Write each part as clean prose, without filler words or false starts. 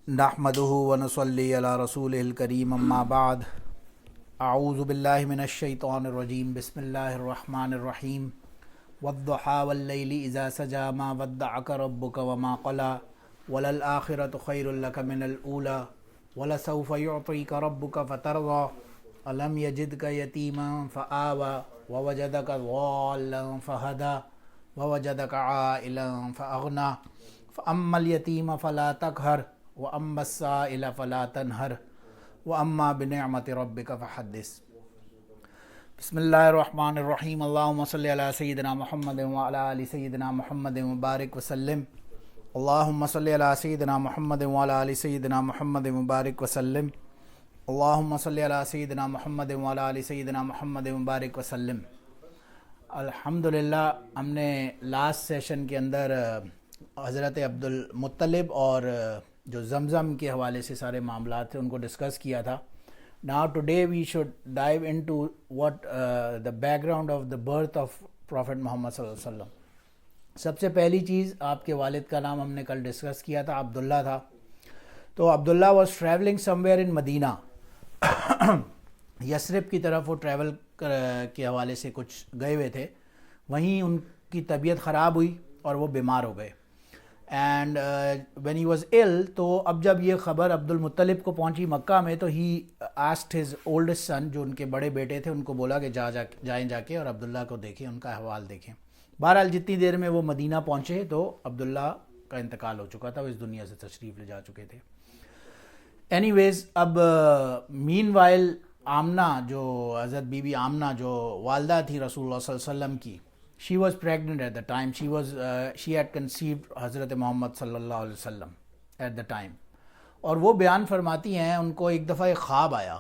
نحمدہ ونصلی علی رسولہ الکریم اما بعد اعوذ باللہ من الشیطان الرجیم بسم اللہ الرحمن الرحیم والضحی واللیل اذا سجی ما ودعک ربک وما قلی وللآخرۃ خیر لک من الاولی ولسوف یعطیک ربک فترضی الم یجدک یتیما فآوی ووجدک ضالا فہدی ووجدک عائلا فاغنی فاما الیتیم فلا تقہر وَأَمَّا السَّائِلَ فَلَا تَنْهَرْ وَأَمَّا بِنِعْمَةِ رَبِّكَ فَحَدِّثْ۔ بسم اللہ الرحمن الرحیم۔ اللہم صلی علی سیدنا محمد وعلی آل سیدنا محمد مبارک وسلم۔ اللہم صلی علی سیدنا محمد وعلی آل سیدنا محمد مبارک وسلم۔ اللہم صلی علی سیدنا محمد وعلی آل سیدنا محمد مبارک وسلم۔ الحمدللہ ہم نے لاسٹ سیشن کے اندر حضرت عبد المطلب اور جو زمزم کے حوالے سے سارے معاملات تھے ان کو ڈسکس کیا تھا۔ Now today we should dive into what the background of the birth of Prophet Muhammad صلی اللہ علیہ وسلم۔ سب سے پہلی چیز آپ کے والد کا نام ہم نے کل ڈسکس کیا تھا، عبداللہ تھا۔ تو عبداللہ واز ٹریولنگ somewhere in مدینہ، یثرب کی طرف وہ ٹریول کے حوالے سے کچھ گئے ہوئے تھے، وہیں ان کی طبیعت خراب ہوئی اور وہ بیمار ہو گئے۔ And when he was ill، تو اب جب یہ خبر عبد المطلب کو پہنچی مکہ میں، تو ہی آسکڈ ہز اولڈسٹ سن، جو ان کے بڑے بیٹے تھے، ان کو بولا کہ جائیں جا کے اور عبداللہ کو دیکھیں، ان کا احوال دیکھیں۔ بہرحال جتنی دیر میں وہ مدینہ پہنچے تو عبداللہ کا انتقال ہو چکا تھا، وہ اس دنیا سے تشریف لے جا چکے تھے۔ اینی ویز اب مین وائل آمنہ، جو حضرت بی بی آمنہ جو والدہ تھی رسول اللہ صلی اللہ علیہ وسلم کی، she was pregnant at the time. She had conceived حضرت محمد صلی اللہ علیہ وسلم at the time. اور وہ بیان فرماتی ہیں ان کو ایک دفعہ ایک خواب آیا۔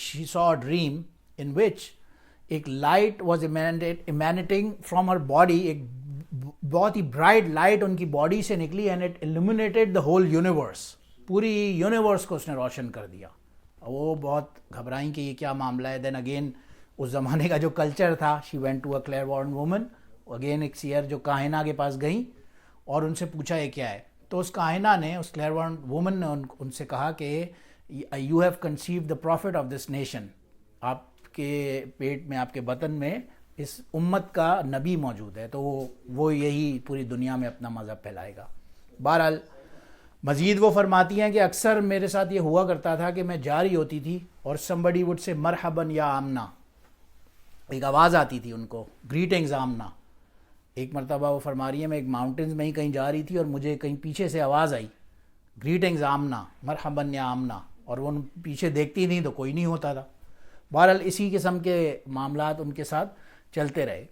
She saw a dream in which ایک light was emanating from her body، ایک بہت ہی برائٹ لائٹ ان کی باڈی سے نکلی and it illuminated the whole universe، پوری یونیورس کو اس نے روشن کر دیا۔ وہ بہت گھبرائیں کہ یہ کیا معاملہ ہے۔ دین اگین اس زمانے کا جو کلچر تھا، she went to a clairvoyant woman، again ایک سیئر جو کاہنہ کے پاس گئیں اور ان سے پوچھا یہ کیا ہے، تو اس کاہنہ نے، اس clairvoyant woman نے ان سے کہا کہ you have conceived the prophet of this nation, آپ کے پیٹ میں، آپ کے بطن میں اس امت کا نبی موجود ہے، تو وہ یہی پوری دنیا میں اپنا مذہب پھیلائے گا۔ بہرحال مزید وہ فرماتی ہیں کہ اکثر میرے ساتھ یہ ہوا کرتا تھا کہ میں جا رہی ہوتی تھی اور somebody would say مرحباً یا آمنہ، ایک آواز آتی تھی ان کو، گریٹنگز آمنہ۔ ایک مرتبہ وہ فرما رہی ہے میں ایک ماؤنٹینز میں ہی کہیں جا رہی تھی اور مجھے کہیں پیچھے سے آواز آئی، گریٹنگز آمنہ، مرحباً یا آمنہ، اور وہ پیچھے دیکھتی تھیں تو کوئی نہیں ہوتا تھا۔ بہرحال اسی قسم کے معاملات ان کے ساتھ چلتے رہے۔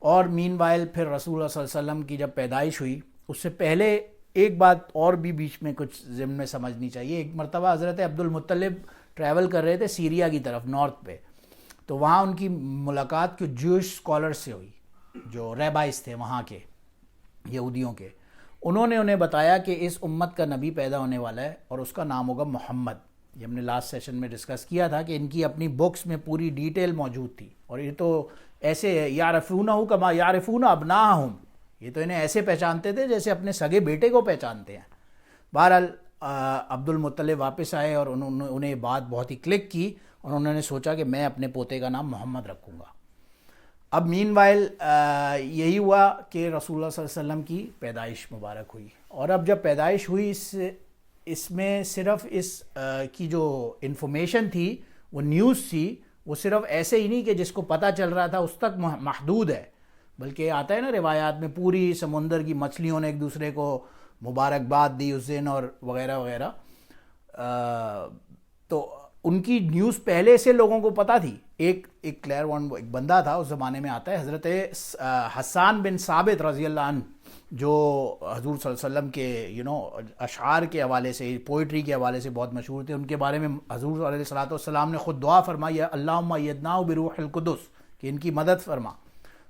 اور مین وائل پھر رسول اللہ صلی اللہ علیہ وسلم کی جب پیدائش ہوئی، اس سے پہلے ایک بات اور بھی بیچ میں کچھ ضمن میں سمجھنی چاہیے۔ ایک مرتبہ حضرت عبد المطلب ٹریول کر رہے تھے سیریا کی طرف، نارتھ پہ، تو وہاں ان کی ملاقات کچھ جوش اسکالر سے ہوئی، جو ریبائز تھے وہاں کے یہودیوں کے۔ انہوں نے انہیں بتایا کہ اس امت کا نبی پیدا ہونے والا ہے اور اس کا نام ہوگا محمد۔ یہ ہم نے لاسٹ سیشن میں ڈسکس کیا تھا کہ ان کی اپنی بکس میں پوری ڈیٹیل موجود تھی، اور یہ تو ایسے یعرفونہ کما یعرفون ابناءہم، یہ تو انہیں ایسے پہچانتے تھے جیسے اپنے سگے بیٹے کو پہچانتے ہیں۔ بہرحال عبد المطلب واپس آئے اور انہیں یہ بات بہت ہی کلک کی، اور انہوں نے سوچا کہ میں اپنے پوتے کا نام محمد رکھوں گا۔ اب مین وائل یہی ہوا کہ رسول اللہ صلی اللہ علیہ وسلم کی پیدائش مبارک ہوئی، اور اب جب پیدائش ہوئی اس میں صرف اس کی جو انفارمیشن تھی، وہ نیوز تھی، وہ صرف ایسے ہی نہیں کہ جس کو پتہ چل رہا تھا اس تک محدود ہے، بلکہ آتا ہے نا روایات میں، پوری سمندر کی مچھلیوں نے ایک دوسرے کو مبارکباد دی اس دن، اور وغیرہ وغیرہ۔ تو ان کی نیوز پہلے سے لوگوں کو پتہ تھی۔ ایک clairvoyant ایک بندہ تھا اس زمانے میں، آتا ہے حضرت حسان بن ثابت رضی اللہ عنہ، جو حضور صلی اللہ علیہ وسلم کے اشعار کے حوالے سے، پوئٹری کے حوالے سے بہت مشہور تھے۔ ان کے بارے میں حضور علیہ الصلوۃ والسلام نے خود دعا فرمائی، اللہم ایدناہ بروح القدس، کہ ان کی مدد فرما۔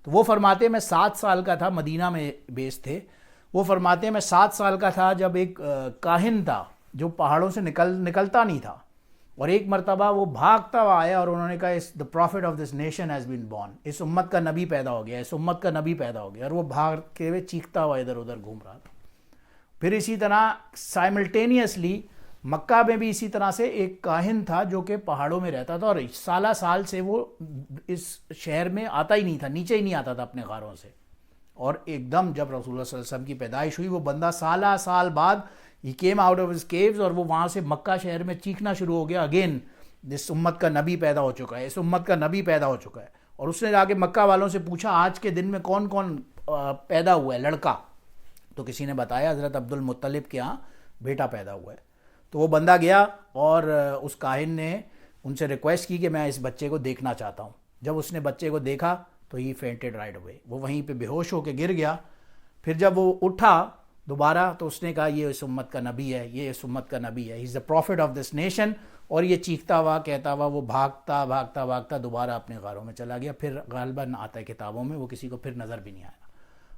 تو وہ فرماتے ہیں میں 7 سال کا تھا، مدینہ میں بیس تھے۔ وہ فرماتے ہیں میں 7 سال کا تھا جب ایک کاہن تھا جو پہاڑوں سے نکلتا نہیں تھا، اور ایک مرتبہ وہ بھاگتا ہوا آیا اور انہوں نے کہا the prophet of this nation has been born، اس امت کا نبی پیدا ہو گیا، اس امت کا نبی پیدا ہو گیا، اور وہ بھاگ کے ہوئے چیختا ہوا ادھر ادھر گھوم رہا تھا۔ پھر اسی طرح سائملٹینیسلی مکہ میں بھی اسی طرح سے ایک کاہن تھا جو کہ پہاڑوں میں رہتا تھا اور سالہ سال سے وہ اس شہر میں آتا ہی نہیں تھا، نیچے ہی نہیں آتا تھا اپنے غاروں سے. اور ایک دم جب رسول اللہ صلی اللہ علیہ وسلم کی پیدائش ہوئی، وہ بندہ سالہ سال بعد ہی came out of his caves, اور وہ وہاں سے مکہ شہر میں چیخنا شروع ہو گیا، اگین اس امت کا نبی پیدا ہو چکا ہے، اس امت کا نبی پیدا ہو چکا ہے. اور اس نے جا کے مکہ والوں سے پوچھا آج کے دن میں کون کون پیدا ہوا ہے لڑکا، تو کسی نے بتایا حضرت عبد المطلب کے ہاں بیٹا پیدا ہوا ہے. تو وہ بندہ گیا اور اس کاہن نے ان سے ریکویسٹ کی کہ میں اس بچے کو دیکھنا چاہتا ہوں. جب اس نے بچے کو دیکھا تو ہی فینٹڈ رائٹ اوے، وہ وہیں پہ بے ہوش ہو کے گر گیا. پھر جب وہ اٹھا دوبارہ تو اس نے کہا یہ اس امت کا نبی ہے، یہ اس امت کا نبی ہے، ہی از دا پروفٹ آف دس نیشن. اور یہ چیختا ہوا کہتا ہوا وہ بھاگتا بھاگتا بھاگتا دوبارہ اپنے غاروں میں چلا گیا. پھر غالباً آتا ہے کتابوں میں وہ کسی کو پھر نظر بھی نہیں آیا.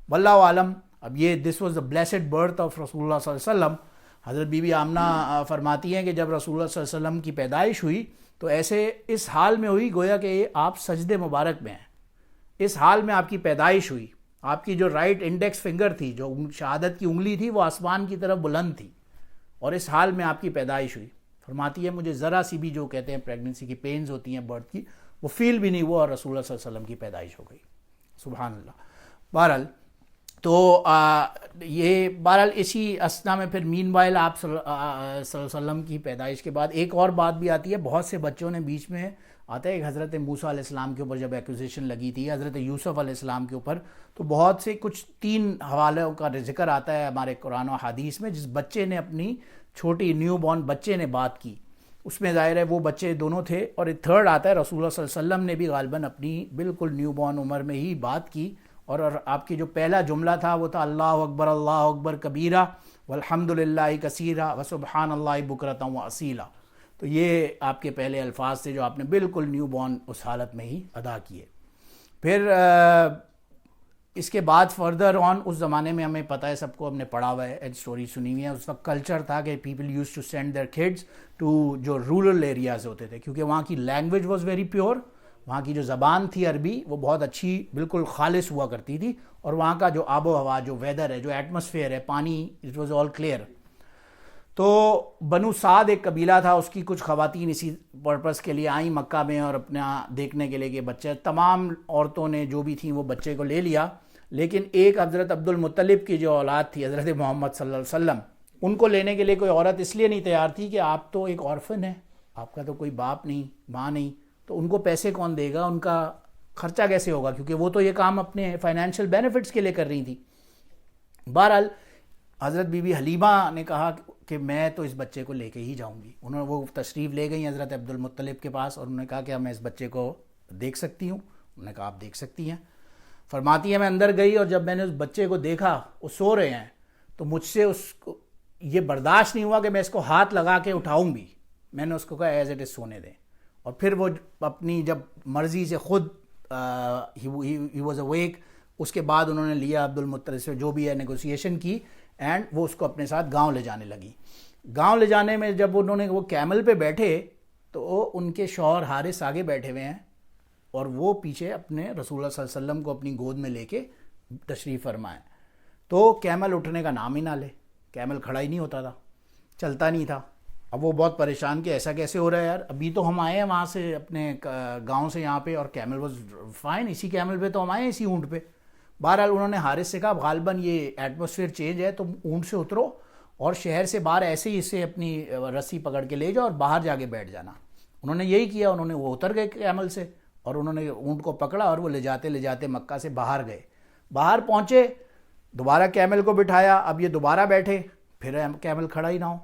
واللہ عالم. اب یہ دس was the blessed birth of رسول اللہ صلی اللہ علیہ وسلم. حضرت بی بی آمنہ فرماتی ہیں کہ جب رسول اللہ صلی اللہ علیہ وسلم کی پیدائش ہوئی تو ایسے اس حال میں ہوئی گویا کہ آپ سجدے مبارک میں ہیں. اس حال میں آپ کی پیدائش ہوئی. آپ کی جو رائٹ انڈیکس فنگر تھی، جو شہادت کی انگلی تھی، وہ آسمان کی طرف بلند تھی، اور اس حال میں آپ کی پیدائش ہوئی. فرماتی ہے مجھے ذرا سی بھی جو کہتے ہیں پریگننسی کی پینز ہوتی ہیں برتھ کی، وہ فیل بھی نہیں ہوا، اور رسول اللہ صلی اللہ علیہ وسلم کی پیدائش ہو گئی. سبحان اللہ. بہرحال تو یہ بہرحال اسی اسنا میں پھر مین وائل آپ صلی اللہ علیہ وسلم کی پیدائش کے بعد ایک اور بات بھی آتی ہے. بہت سے بچوں نے بیچ میں آتا ہے، حضرت موسیٰ علیہ السلام کے اوپر جب ایکوزیشن لگی تھی، حضرت یوسف علیہ السلام کے اوپر، تو بہت سے کچھ 3 حوالوں کا ذکر آتا ہے ہمارے قرآن و حدیث میں. جس بچے نے اپنی چھوٹی نیو بورن بچے نے بات کی، اس میں ظاہر ہے وہ بچے دونوں تھے. اور ایک تھرڈ آتا ہے رسول اللہ صلی اللہ علیہ وسلم نے بھی غالباً اپنی بالکل نیو بورن عمر میں ہی بات کی. اور آپ کی جو پہلا جملہ تھا وہ تھا اللہ اکبر کبیرہ والحمد للہ کثیرہ وسبحان اللہ بکرۃ واصیلا. تو یہ آپ کے پہلے الفاظ تھے جو آپ نے بالکل نیو بورن اس حالت میں ہی ادا کیے. پھر اس کے بعد فردر آن اس زمانے میں ہمیں پتہ ہے، سب کو ہم نے پڑھا ہوا ہے، ایج سٹوری سنی ہوئی ہے. اس وقت کلچر تھا کہ people use to send their kids to جو رورل ایریاز ہوتے تھے، کیونکہ وہاں کی لینگویج واز ویری پیور. وہاں کی جو زبان تھی عربی وہ بہت اچھی بالکل خالص ہوا کرتی تھی، اور وہاں کا جو آب و ہوا، جو ویدر ہے، جو ایٹماسفیئر ہے، پانی، اٹ واز آل کلیئر. تو بنو سعد ایک قبیلہ تھا، اس کی کچھ خواتین اسی پرپس کے لیے آئیں مکہ میں اور اپنا دیکھنے کے لیے کہ بچہ، تمام عورتوں نے جو بھی تھیں وہ بچے کو لے لیا. لیکن ایک حضرت عبد المطلب کی جو اولاد تھی، حضرت محمد صلی اللہ علیہ وسلم، ان کو لینے کے لیے کوئی عورت اس لیے نہیں تیار تھی کہ آپ تو ایک آرفن ہیں، آپ کا تو کوئی باپ نہیں، ماں نہیں، تو ان کو پیسے کون دے گا، ان کا خرچہ کیسے ہوگا، کیونکہ وہ تو یہ کام اپنے فائنینشیل بینیفٹس کے لیے کر رہی تھی. بہرحال حضرت بی بی حلیمہ نے کہا کہ میں تو اس بچے کو لے کے ہی جاؤں گی. انہوں نے وہ تشریف لے گئی حضرت عبد المطلب کے پاس، اور انہوں نے کہا کہ میں اس بچے کو دیکھ سکتی ہوں. انہوں نے کہا آپ دیکھ سکتی ہیں. فرماتی ہے میں اندر گئی، اور جب میں نے اس بچے کو دیکھا وہ سو رہے ہیں، تو مجھ سے اس کو یہ برداشت نہیں ہوا کہ میں اس کو ہاتھ لگا کے اٹھاؤں بھی. میں نے اس کو کہا ایز اٹ از سونے دیں. اور پھر وہ اپنی جب مرضی سے خود ہی واز اویک، اس کے بعد انہوں نے لیا عبد المطلب سے جو بھی ہے نیگوسیشن کی، اینڈ وہ اس کو اپنے ساتھ گاؤں لے جانے لگی. گاؤں لے جانے میں جب انہوں نے وہ کیمل پہ بیٹھے تو ان کے شوہر حارث آگے بیٹھے ہوئے ہیں، اور وہ پیچھے اپنے رسول اللہ صلی اللہ علیہ وسلم کو اپنی گود میں لے کے تشریف فرمائیں. تو کیمل اٹھنے کا نام ہی نہ لے، کیمل کھڑا ہی نہیں ہوتا تھا، چلتا نہیں تھا. اب وہ بہت پریشان کہ ایسا کیسے ہو رہا ہے یار، ابھی تو ہم آئے ہیں وہاں سے اپنے گاؤں سے یہاں پہ، اور کیمل واز فائن، اسی کیمل پہ تو ہم آئے ہیں، اسی اونٹ پہ. بہرحال انہوں نے حارث سے کہا غالباً یہ ایٹماسفیئر چینج ہے، تم اونٹ سے اترو اور شہر سے باہر ایسے ہی اسے اپنی رسی پکڑ کے لے جاؤ اور باہر جا کے بیٹھ جانا. انہوں نے یہی کیا. انہوں نے وہ اتر گئے کیمل سے، اور انہوں نے اونٹ کو پکڑا، اور وہ لے جاتے مکہ سے باہر گئے. باہر پہنچے، دوبارہ کیمل کو بٹھایا. اب یہ دوبارہ بیٹھے، پھر کیمل کھڑا ہی نہ ہو،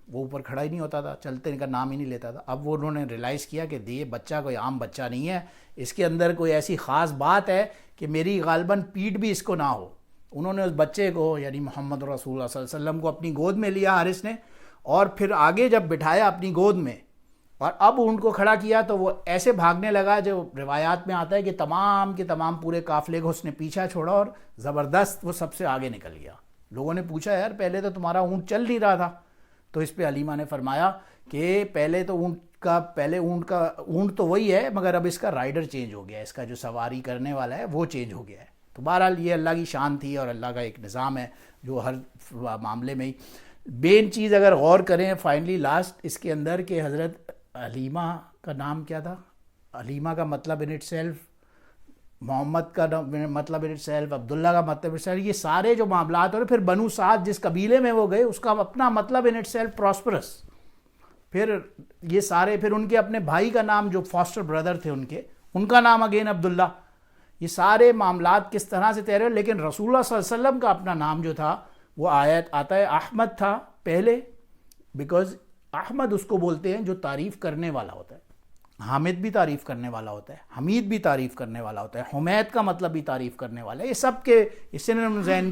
وہ اوپر کھڑا ہی نہیں ہوتا تھا، چلتے کا نام ہی نہیں لیتا تھا. اب وہ انہوں نے ریلائز کیا کہ یہ بچہ کوئی عام بچہ نہیں ہے، اس کے اندر کوئی ایسی خاص بات ہے کہ میری غالباً پیٹھ بھی اس کو نہ ہو. انہوں نے اس بچے کو یعنی محمد رسول اللہ صلی اللہ علیہ وسلم کو اپنی گود میں لیا حارث نے، اور پھر آگے جب بٹھایا اپنی گود میں اور اب اونٹ کو کھڑا کیا تو وہ ایسے بھاگنے لگا، جو روایات میں آتا ہے کہ تمام کے تمام پورے قافلے کو اس نے پیچھا چھوڑا اور زبردست وہ سب سے آگے نکل گیا. لوگوں نے پوچھا یار پہلے تو تمہارا اونٹ چل نہیں رہا تھا. تو اس پہ حلیمہ نے فرمایا کہ پہلے تو اونٹ تو وہی ہے، مگر اب اس کا رائڈر چینج ہو گیا ہے، اس کا جو سواری کرنے والا ہے وہ چینج ہو گیا ہے. تو بہرحال یہ اللہ کی شان تھی اور اللہ کا ایک نظام ہے جو ہر معاملے میں ہی. مین چیز اگر غور کریں فائنلی لاسٹ اس کے اندر کہ حضرت حلیمہ کا نام کیا تھا, حلیمہ کا مطلب ان اٹ سیلف, محمد کا مطلب ان اٹ سیلف, عبداللہ کا مطلب ان اٹ سیلف, یہ سارے جو معاملات ہو رہے, پھر بنو سعد جس قبیلے میں وہ گئے اس کا اپنا مطلب ان اٹ سیلف پراسپرس, پھر یہ سارے, پھر ان کے اپنے بھائی کا نام جو فاسٹر بردر تھے ان کا نام اگین عبداللہ. یہ سارے معاملات کس طرح سے تیرے, لیکن رسول اللہ صلی اللہ علیہ وسلم کا اپنا نام جو تھا وہ آیت آتا ہے احمد تھا پہلے, بیکاز احمد اس کو بولتے ہیں جو تعریف کرنے والا ہوتا ہے. حامد بھی تعریف کرنے والا ہوتا ہے, حمید بھی تعریف کرنے والا ہوتا ہے, حمید کا مطلب بھی تعریف کرنے والا ہے. یہ سب کے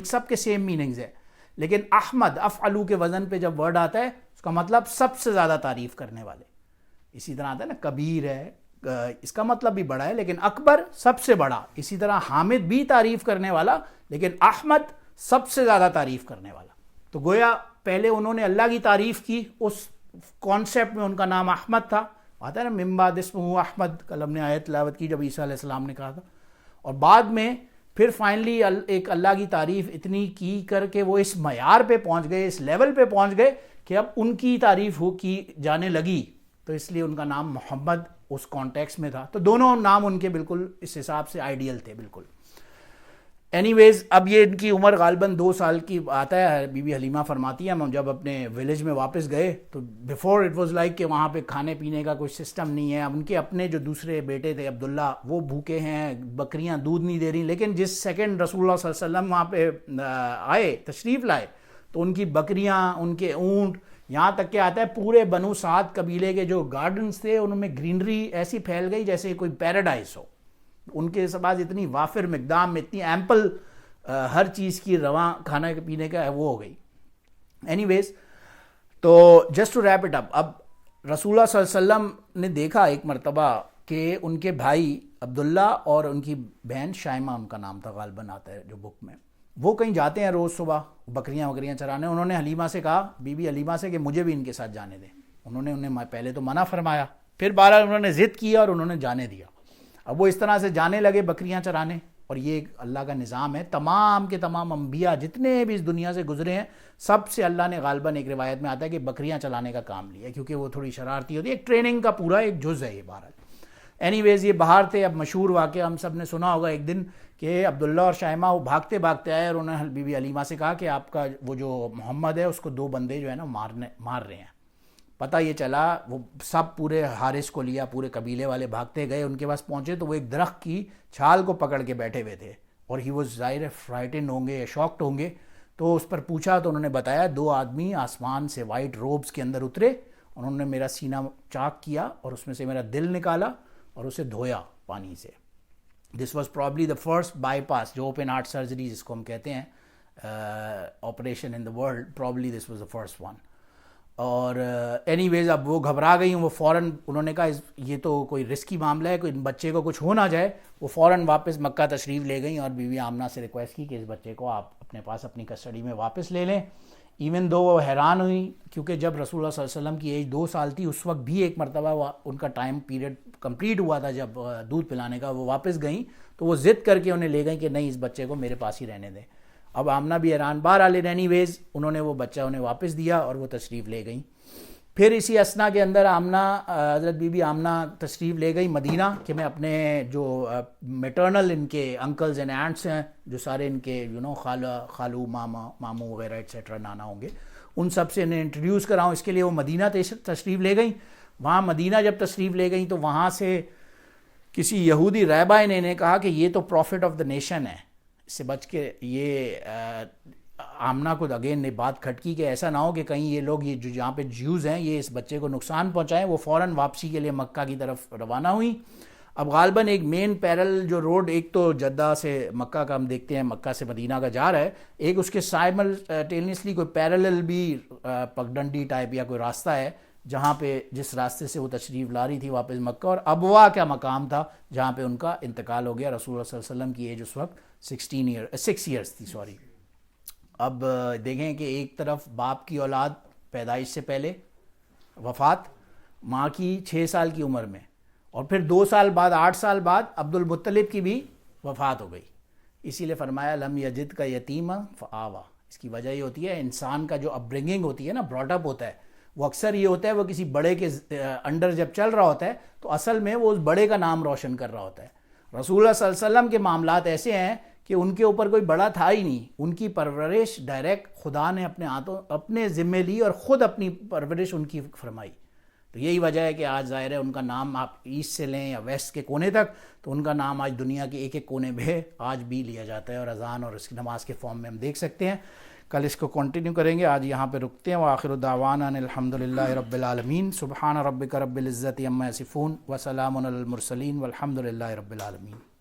سب کے سیم میننگز ہے, لیکن احمد افعلو کے وزن پہ جب ورڈ آتا ہے اس کا مطلب سب سے زیادہ تعریف کرنے والے. اسی طرح آتا ہے نا کبیر ہے, اس کا مطلب بھی بڑا ہے, لیکن اکبر سب سے بڑا. اسی طرح حامد بھی تعریف کرنے والا, لیکن احمد سب سے زیادہ تعریف کرنے والا. تو گویا پہلے انہوں نے اللہ کی تعریف کی, اس کانسیپٹ میں ان کا نام احمد تھا. آتا ہے نا من بعد اسمہ احمد, کل ہم نے آیت تلاوت کی جب عیسیٰ علیہ السلام نے کہا تھا. اور بعد میں پھر فائنلی ایک اللہ کی تعریف اتنی کی کر کے وہ اس معیار پہ پہنچ گئے, اس لیول پہ پہنچ گئے کہ اب ان کی تعریف کی جانے لگی, تو اس لیے ان کا نام محمد اس کانٹیکس میں تھا. تو دونوں نام ان کے بالکل اس حساب سے آئیڈیل تھے بالکل. اینی ویز اب یہ ان کی عمر غالباً 2 سال کی آتا ہے. بی بی حلیمہ فرماتی ہیں ہم جب اپنے ولیج میں واپس گئے تو بیفور اٹ واز لائک کہ وہاں پہ کھانے پینے کا کوئی سسٹم نہیں ہے. ان کے اپنے جو دوسرے بیٹے تھے عبداللہ وہ بھوکے ہیں, بکریاں دودھ نہیں دے رہی, لیکن جس سیکنڈ رسول اللہ صلی اللہ علیہ وسلم وہاں پہ آئے تشریف لائے تو ان کی بکریاں, ان کے اونٹ, یہاں تک کہ آتا ہے پورے بنو سعد قبیلے کے جو گارڈنز تھے ان میں گرینری ایسی پھیل گئی جیسے کوئی پیراڈائز ہو. ان کے پاس اتنی وافر مقدار میں اتنی ایمپل ہر چیز کی رواں کھانا پینے کا وہ ہو گئی. اینی ویز تو just to wrap it up, اب رسول اللہ صلی اللہ علیہ وسلم نے دیکھا ایک مرتبہ کہ ان کے بھائی عبداللہ اور ان کی بہن شائمہ ان کا نام تھا غالباً آتا ہے جو بک میں, وہ کہیں جاتے ہیں روز صبح بکریاں چرانے. انہوں نے حلیمہ سے کہا, بی بی حلیمہ سے, کہ مجھے بھی ان کے ساتھ جانے دیں. انہوں نے پہلے تو منع فرمایا, پھر بہرحال انہوں نے ضد کیا اور انہوں نے جانے دیا. اب وہ اس طرح سے جانے لگے بکریاں چرانے, اور یہ ایک اللہ کا نظام ہے. تمام کے تمام انبیاء جتنے بھی اس دنیا سے گزرے ہیں سب سے اللہ نے غالباً ایک روایت میں آتا ہے کہ بکریاں چلانے کا کام لیا, کیونکہ وہ تھوڑی شرارتی ہوتی ہے, ایک ٹریننگ کا پورا ایک جز ہے یہ. بہرحال اینی ویز یہ باہر تھے. اب مشہور واقعہ ہم سب نے سنا ہوگا ایک دن کہ عبداللہ اور شائمہ وہ بھاگتے آئے اور انہوں نے بی بی حلیمہ سے کہا کہ آپ کا وہ جو محمد ہے اس کو 2 بندے جو ہے نا مار رہے ہیں. پتہ یہ چلا, وہ سب پورے حارث کو لیا, پورے قبیلے والے بھاگتے گئے, ان کے پاس پہنچے تو وہ ایک درخت کی چھال کو پکڑ کے بیٹھے ہوئے تھے, اور ہی وہ ظاہر فرائٹن ہوں گے یا شاکڈ ہوں گے. تو اس پر پوچھا تو انہوں نے بتایا 2 آدمی آسمان سے وائٹ روبز کے اندر اترے, انہوں نے میرا سینہ چاک کیا اور اس میں سے میرا دل نکالا اور اسے دھویا پانی سے. This was probably the first bypass, جو اوپن ہارٹ سرجری جس کو ہم کہتے ہیں operation in the world, probably this was the first one. اور اینی ویز اب وہ گھبرا گئی, وہ فوراً انہوں نے کہا یہ تو کوئی رسکی معاملہ ہے, کوئی بچے کو کچھ ہو نہ جائے. وہ فوراً واپس مکہ تشریف لے گئیں اور بی بی آمنہ سے ریکویسٹ کی کہ اس بچے کو آپ اپنے پاس اپنی کسٹڈی میں واپس لے لیں. ایون دو وہ حیران ہوئی, کیونکہ جب رسول اللہ صلی اللہ علیہ وسلم کی ایج 2 سال تھی اس وقت بھی ایک مرتبہ ان کا ٹائم پیریڈ کمپلیٹ ہوا تھا جب دودھ پلانے کا, وہ واپس گئیں تو وہ ضد کر کے انہیں لے گئیں کہ نہیں اس بچے کو میرے پاس ہی رہنے دیں. اب آمنہ بھی حیران. بہرحال اینی ویز انہوں نے وہ بچہ انہیں واپس دیا اور وہ تشریف لے گئیں. پھر اسی اسنا کے اندر حضرت بی بی آمنہ تشریف لے گئی مدینہ کہ میں اپنے جو میٹرنل ان کے انکلز اینڈ اینٹس ہیں, جو سارے ان کے خالو ماموں وغیرہ ایٹسیٹرا نانا ہوں گے, ان سب سے انہیں انٹروڈیوس کراؤں. اس کے لیے وہ مدینہ تشریف لے گئیں. وہاں مدینہ جب تشریف لے گئیں تو وہاں سے کسی یہودی رہبا نے انہیں کہا کہ یہ تو پروفٹ آف دا نیشن ہے, اس سے بچ کے. یہ آمنہ کو اگین نے بات کھٹکی کہ ایسا نہ ہو کہ کہیں یہ لوگ یہ جو جہاں پہ جیوز ہیں یہ اس بچے کو نقصان پہنچائیں. وہ فوراً واپسی کے لیے مکہ کی طرف روانہ ہوئی. اب غالباً ایک مین پیرل جو روڈ, ایک تو جدہ سے مکہ کا ہم دیکھتے ہیں, مکہ سے مدینہ کا جا رہا ہے, ایک اس کے سائملٹینیسلی کوئی پیرلل بھی پگڈنڈی ٹائپ یا کوئی راستہ ہے جہاں پہ جس راستے سے وہ تشریف لا رہی تھی واپس مکہ, اور ابوا کا مقام تھا جہاں پہ ان کا انتقال ہو گیا. رسول اللہ صلی اللہ علیہ وسلم کی ایج اس وقت 6 ایئرس تھی. سوری. اب دیکھیں کہ ایک طرف باپ کی اولاد پیدائش سے پہلے وفات, ماں کی 6 سال کی عمر میں, اور پھر 2 سال بعد 8 سال بعد عبد المطلب کی بھی وفات ہو گئی. اسی لیے فرمایا لم یجد کا یتیما فآوا. اس کی وجہ یہ ہوتی ہے انسان کا جو اپ برنگنگ ہوتی ہے نا، براٹ اپ ہوتا ہے، وہ اکثر یہ ہوتا ہے وہ کسی بڑے کے انڈر جب چل رہا ہوتا ہے تو اصل میں وہ اس بڑے کا نام روشن کر رہا ہوتا ہے. رسول اللہ صلی اللہ علیہ وسلم کے معاملات ایسے ہیں کہ ان کے اوپر کوئی بڑا تھا ہی نہیں، ان کی پرورش ڈائریکٹ خدا نے اپنے ہاتھوں اپنے ذمے لی اور خود اپنی پرورش ان کی فرمائی. تو یہی وجہ ہے کہ آج ظاہر ہے ان کا نام آپ ایسٹ سے لیں یا ویسٹ کے کونے تک، تو ان کا نام آج دنیا کے ایک ایک کونے میں آج بھی لیا جاتا ہے، اور اذان اور اس کی نماز کے فارم میں ہم دیکھ سکتے ہیں. کل اس کو کنٹینیو کریں گے، آج یہاں پہ رکتے ہیں. وآخر دعوانا ان الحمدللہ رب العالمین. سبحان ربک رب العزت عما یصفون وسلام علی المرسلین والحمدللہ رب العالمین.